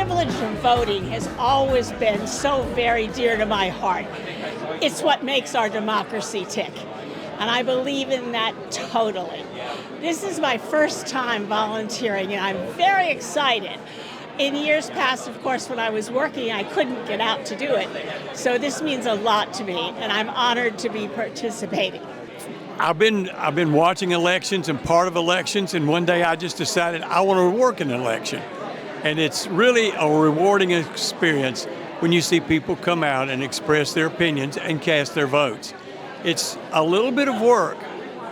privilege of voting has always been so very dear to my heart. It's what makes our democracy tick. And I believe in that totally. This is my first time volunteering, and I'm very excited. In years past, of course, when I was working, I couldn't get out to do it. So this means a lot to me, and I'm honored to be participating. I've been watching elections and part of elections, and one day I just decided I want to work in an election. And it's really a rewarding experience when you see people come out and express their opinions and cast their votes. It's a little bit of work,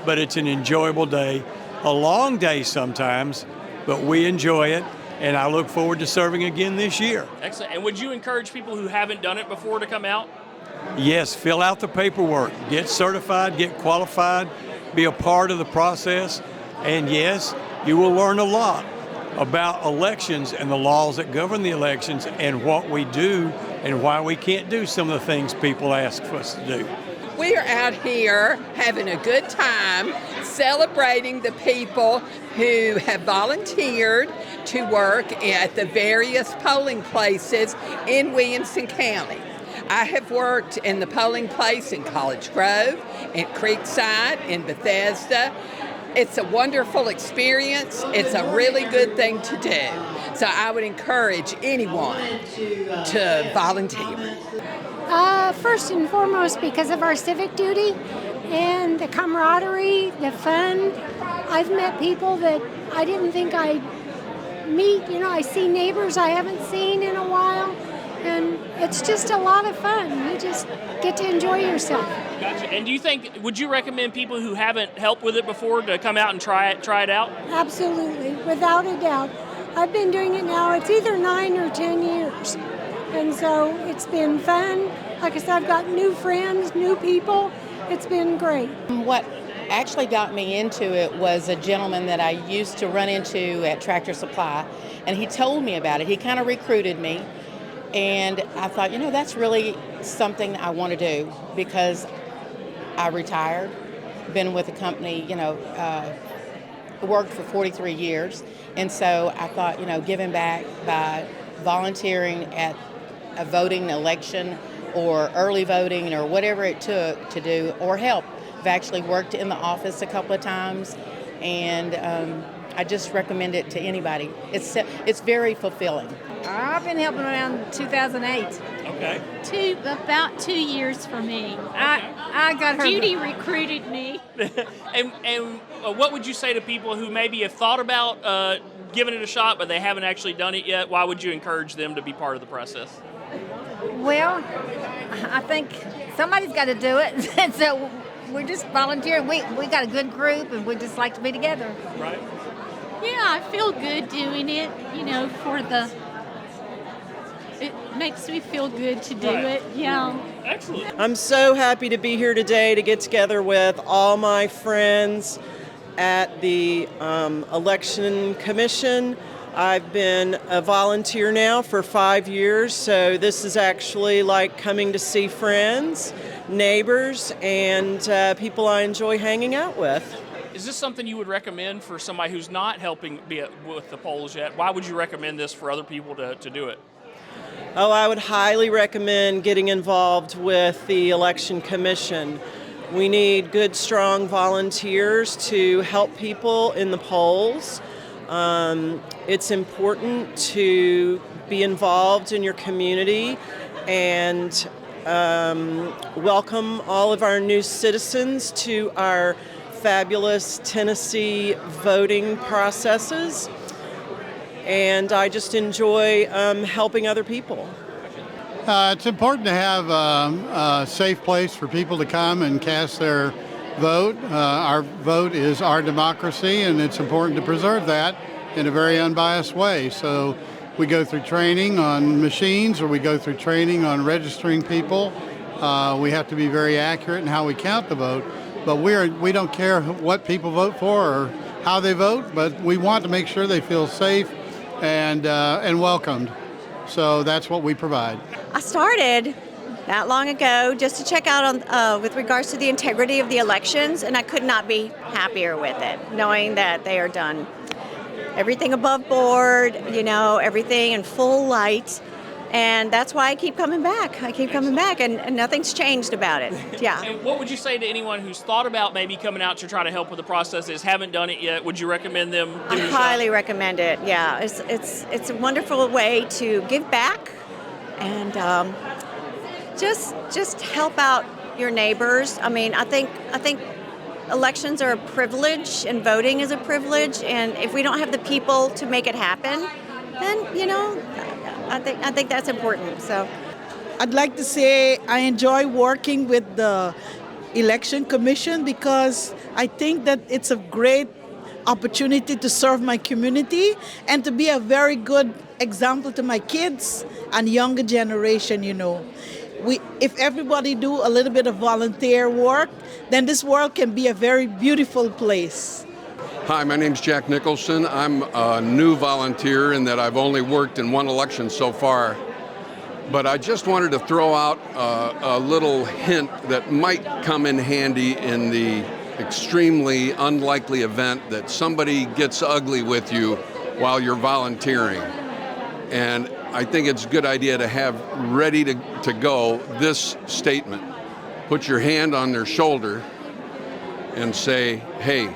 but it's an enjoyable day, a long day sometimes, but we enjoy it, and I look forward to serving again this year. Excellent. And would you encourage people who haven't done it before to come out? Yes, fill out the paperwork, get certified, get qualified, be a part of the process, and yes, you will learn a lot about elections and the laws that govern the elections and what we do and why we can't do some of the things people ask us to do. We are out here having a good time celebrating the people who have volunteered to work at the various polling places in Williamson County. I have worked in the polling place in College Grove, in Creekside, in Bethesda. It's a wonderful experience. It's a really good thing to do. So I would encourage anyone to volunteer. First and foremost, because of our civic duty and the camaraderie, the fun. I've met people that I didn't think I'd meet. I see neighbors I haven't seen in a while, and it's just a lot of fun. You just get to enjoy yourself. Gotcha. And would you recommend people who haven't helped with it before to come out and try it out? Absolutely, without a doubt. I've been doing it now, it's either 9 or 10 years. And so it's been fun. Like I said, I've got new friends, new people. It's been great. What actually got me into it was a gentleman that I used to run into at Tractor Supply, and he told me about it. He kind of recruited me, and I thought, that's really something I want to do because I retired, been with the company, worked for 43 years, and so I thought, giving back by volunteering at a voting election or early voting or whatever it took to do or help. I've actually worked in the office a couple of times, and I just recommend it to anybody. It's very fulfilling. I've been helping around 2008. Okay. About 2 years for me. Okay. I got her. Judy recruited me. and what would you say to people who maybe have thought about giving it a shot, but they haven't actually done it yet? Why would you encourage them to be part of the process? Well, I think somebody's got to do it, and so we're just volunteering. We got a good group, and we just like to be together. Right. Yeah, I feel good doing it. It makes me feel good to do it. Yeah. Excellent. I'm so happy to be here today to get together with all my friends at the Election Commission. I've been a volunteer now for 5 years, so this is actually like coming to see friends, neighbors, and people I enjoy hanging out with. Is this something you would recommend for somebody who's not helping with the polls yet? Why would you recommend this for other people to do it? Oh, I would highly recommend getting involved with the Election Commission. We need good, strong volunteers to help people in the polls. It's important to be involved in your community and welcome all of our new citizens to our fabulous Tennessee voting processes. And I just enjoy helping other people. It's important to have a safe place for people to come and cast their vote. Our vote is our democracy, and it's important to preserve that in a very unbiased way. So we go through training on machines, or we go through training on registering people. We have to be very accurate in how we count the vote. But we don't care what people vote for or how they vote, but we want to make sure they feel safe and welcomed. So that's what we provide. I started not long ago just to check out on with regards to the integrity of the elections, and I could not be happier with it, knowing that they are done everything above board, everything in full light. And that's why I keep coming back. I keep coming back, and nothing's changed about it. Yeah. And what would you say to anyone who's thought about maybe coming out to try to help with the processes, haven't done it yet? Would you recommend them do I highly recommend it. Yeah, it's a wonderful way to give back and just help out your neighbors. I mean, I think elections are a privilege, and voting is a privilege. And if we don't have the people to make it happen, then I think that's important. So I'd like to say I enjoy working with the Election Commission because I think that it's a great opportunity to serve my community and to be a very good example to my kids and younger generation, If everybody do a little bit of volunteer work, then this world can be a very beautiful place. Hi, my name's Jack Nicholson. I'm a new volunteer in that I've only worked in one election so far. But I just wanted to throw out a little hint that might come in handy in the extremely unlikely event that somebody gets ugly with you while you're volunteering. And I think it's a good idea to have ready to go this statement. Put your hand on their shoulder and say, hey,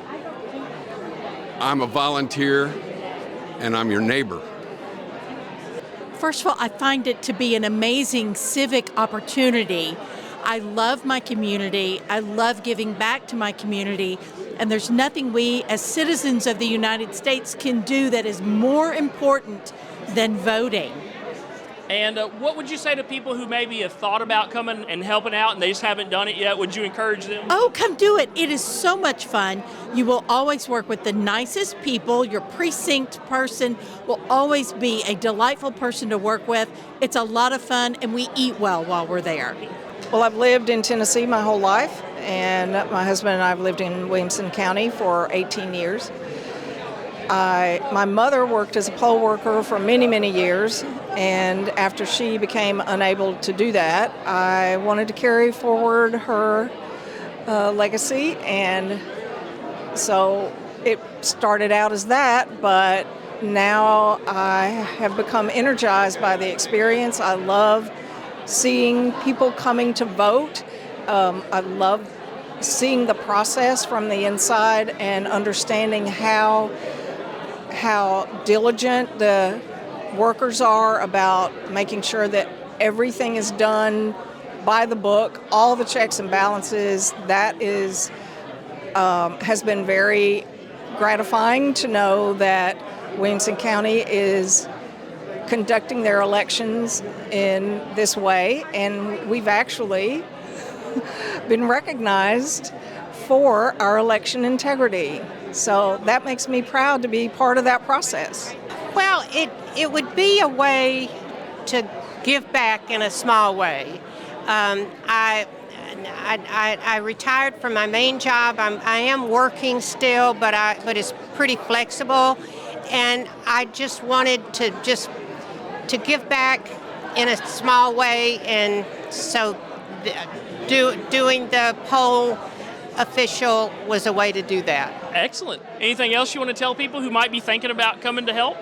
I'm a volunteer, and I'm your neighbor. First of all, I find it to be an amazing civic opportunity. I love my community. I love giving back to my community. And there's nothing we, as citizens of the United States, can do that is more important than voting. And what would you say to people who maybe have thought about coming and helping out and they just haven't done it yet? Would you encourage them? Oh, come do it. It is so much fun. You will always work with the nicest people. Your precinct person will always be a delightful person to work with. It's a lot of fun, and we eat well while we're there. Well, I've lived in Tennessee my whole life, and my husband and I have lived in Williamson County for 18 years. My mother worked as a poll worker for many, many years, and after she became unable to do that, I wanted to carry forward her legacy, and so it started out as that, but now I have become energized by the experience. I love seeing people coming to vote. I love seeing the process from the inside and understanding how diligent the workers are about making sure that everything is done by the book, all the checks and balances. That is has been very gratifying to know that Williamson County is conducting their elections in this way, and we've actually been recognized for our election integrity. So that makes me proud to be part of that process. Well, it would be a way to give back in a small way. I retired from my main job. I am working still, but it's pretty flexible, and I just wanted to give back in a small way, and so doing the poll official was a way to do that. Excellent. Anything else you want to tell people who might be thinking about coming to help?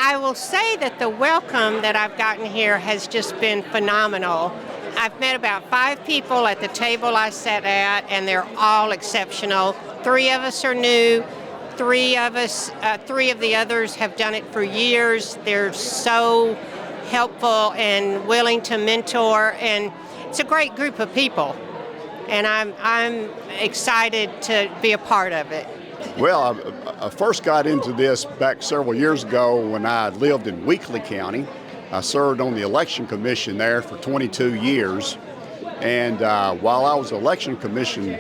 I will say that the welcome that I've gotten here has just been phenomenal. I've met about 5 people at the table I sat at, and they're all exceptional. 3 of us are new. 3 of the others have done it for years. They're so helpful and willing to mentor, and it's a great group of people. And I'm excited to be a part of it. Well, I first got into this back several years ago when I lived in Weakley County. I served on the election commission there for 22 years. And while I was election commissioner,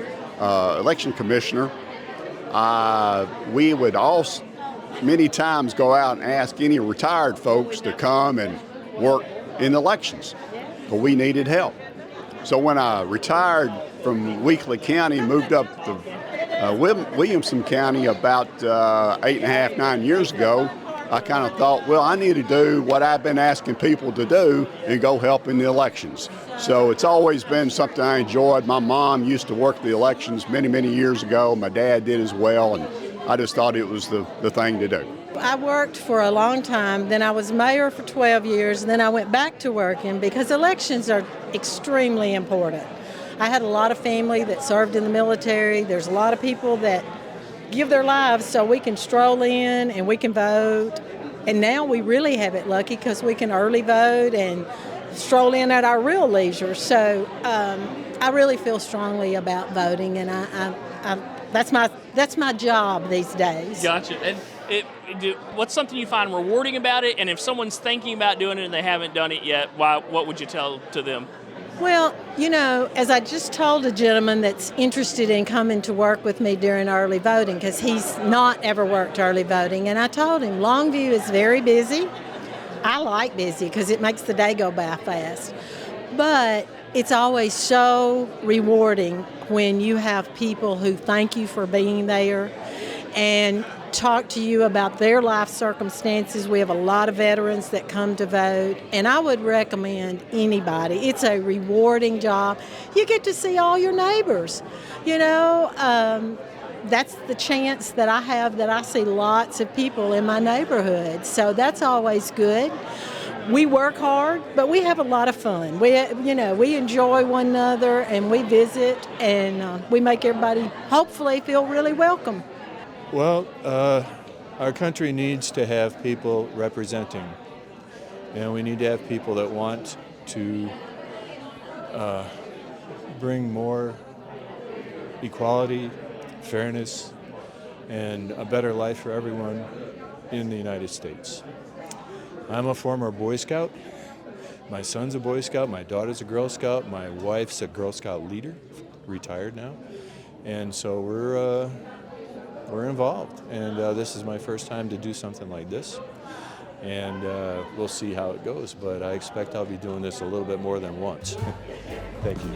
we would also many times go out and ask any retired folks to come and work in elections, but we needed help. So when I retired from Weakley County and moved up to Williamson County about 8.5, 9 years ago, I kind of thought, well, I need to do what I've been asking people to do and go help in the elections. So it's always been something I enjoyed. My mom used to work the elections many, many years ago. My dad did as well, and I just thought it was the thing to do. I worked for a long time, then I was mayor for 12 years, and then I went back to working because elections are extremely important. I had a lot of family that served in the military. There's a lot of people that give their lives so we can stroll in and we can vote. And now we really have it lucky because we can early vote and stroll in at our real leisure. So I really feel strongly about voting, and that's my job these days. Gotcha. And what's something you find rewarding about it? And if someone's thinking about doing it and they haven't done it yet, what would you tell to them? Well, as I just told a gentleman that's interested in coming to work with me during early voting, because he's not ever worked early voting, and I told him Longview is very busy. I like busy because it makes the day go by fast. But it's always so rewarding when you have people who thank you for being there and talk to you about their life circumstances. We have a lot of veterans that come to vote, and I would recommend anybody. It's a rewarding job. You get to see all your neighbors. That's the chance that I have, that I see lots of people in my neighborhood. So that's always good. We work hard, but we have a lot of fun. We enjoy one another, and we visit, and we make everybody hopefully feel really welcome. Well, our country needs to have people representing, and we need to have people that want to bring more equality, fairness, and a better life for everyone in the United States. I'm a former Boy Scout. My son's a Boy Scout. My daughter's a Girl Scout. My wife's a Girl Scout leader, retired now. And so we're involved. And this is my first time to do something like this. And we'll see how it goes. But I expect I'll be doing this a little bit more than once. Thank you.